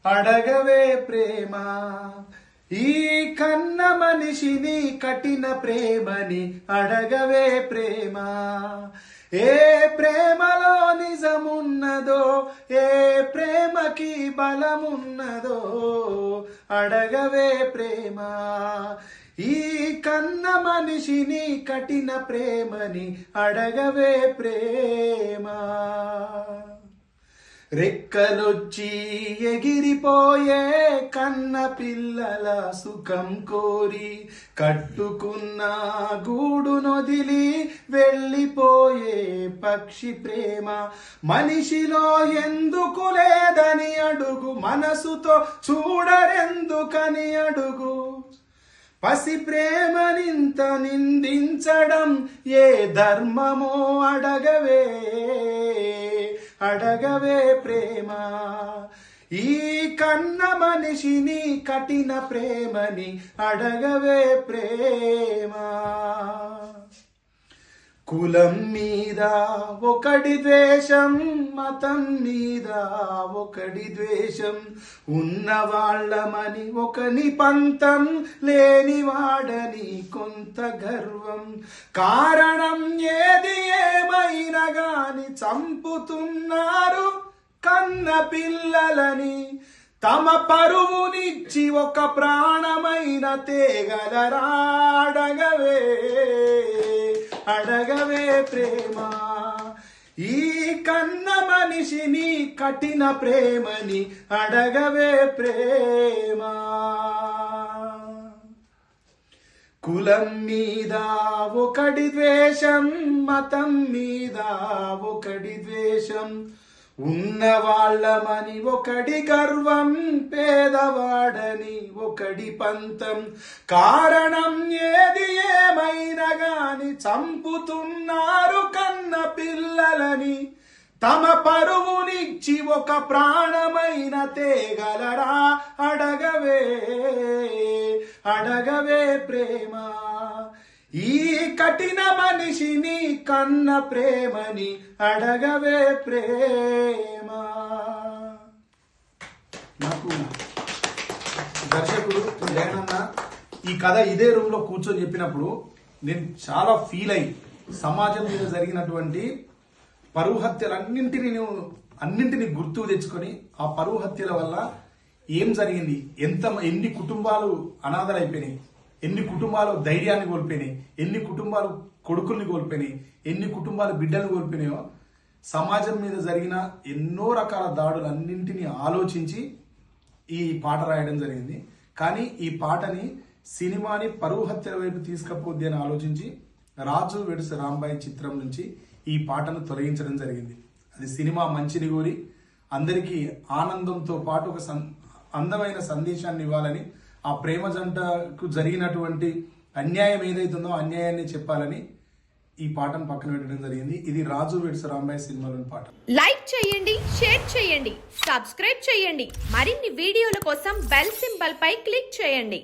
అడగవే ప్రేమ. ఈ కన్న మనిషిని కఠిన ప్రేమని అడగవే ప్రేమ. ఏ ప్రేమలో నిజమున్నదో, ఏ ప్రేమకి బలమున్నదో అడగవే ప్రేమ. ఈ కన్న మనిషిని కఠిన ప్రేమని అడగవే ప్రేమ. రెక్కలొచ్చి ఎగిరిపోయే కన్న పిల్లల సుఖం కోరి కట్టుకున్న గూడునొదిలి వెళ్ళిపోయే పక్షి ప్రేమ. మనిషిలో ఎందుకు లేదని అడుగు, మనసుతో చూడరెందుకని అడుగు. పసి ప్రేమనింత నిందించడం ఏ ధర్మమో అడగవే, అడగవే ప్రేమ. ఈ కన్న మనిషిని కఠిన ప్రేమని అడగవే ప్రేమ. కులం మీద ఒకడి ద్వేషం, మతం మీద ఒకడి ద్వేషం, ఉన్నవాళ్ళమని ఒకని పంతం, లేనివాడని కొంత గర్వం. కారణం ఏది ఏమైనా గాని చంపుతున్నారు కన్న పిల్లలని. తమ పరువునిచ్చి ఒక ప్రాణమైన తేగలరా అడగవే, అడగవే ప్రేమ. ఈ కన్న మనిషిని కఠిన ప్రేమని అడగవే ప్రేమ. కులం మీద ఒకడి ద్వేషం, మతం మీద ఒకడి ద్వేషం, ఉన్నవాళ్ళమని ఒకడి గర్వం, పేదవాడని ఒకడి పంతం. కారణం ఏది ఏమైనా గాని చంపుతున్నారు కన్న పిల్లలని. తమ పరువునిచ్చి ఒక ప్రాణమైన తేగలరా అడగవే, అడగవే ప్రేమ. ఈ కఠిన మనిషిని కన్న ప్రేమని అడగవే ప్రేమ. నాకు దర్శకుడు జగనన్న ఈ కథ ఇదే రూమ్ లో కూర్చొని చెప్పినప్పుడు నేను చాలా ఫీల్ అయ్యి, సమాజం మీద జరిగినటువంటి పరువు అన్నింటినీ గుర్తుకు తెచ్చుకొని ఆ పరువు హత్యల వల్ల ఏం జరిగింది, ఎన్ని కుటుంబాలు అనాథలైపోయినాయి, ఎన్ని కుటుంబాలు ధైర్యాన్ని కోల్పోయినాయి, ఎన్ని కుటుంబాలు కొడుకుల్ని కోల్పోయినాయి, ఎన్ని కుటుంబాలు బిడ్డలు కోల్పోయినాయో, సమాజం మీద జరిగిన ఎన్నో రకాల దాడులు అన్నింటినీ ఆలోచించి ఈ పాట రాయడం జరిగింది. కానీ ఈ పాటని సినిమాని పరువు హత్యల వైపు తీసుకపోద్ది అని ఆలోచించి రాజు వెడ్స్ రాంబాయి చిత్రం నుంచి ఈ పాటను తొలగించడం జరిగింది. అది సినిమా మంచిని కోరి అందరికీ ఆనందంతో పాటు ఒక అందమైన సందేశాన్ని ఇవ్వాలని, ఆ ప్రేమ జంటకు జరిగినటువంటి అన్యాయం ఏదైతుందో అన్యాయాన్ని చెప్పాలని ఈ పాటను పక్కన పెట్టడం జరిగింది. ఇది రాజు వెడ్స్ రాంబాయి సినిమాలోని పాట. లైక్ చేయండి, షేర్ చేయండి, సబ్స్క్రైబ్ చేయండి. మరిన్ని వీడియోల కోసం బెల్ సింబల్ పై క్లిక్ చేయండి.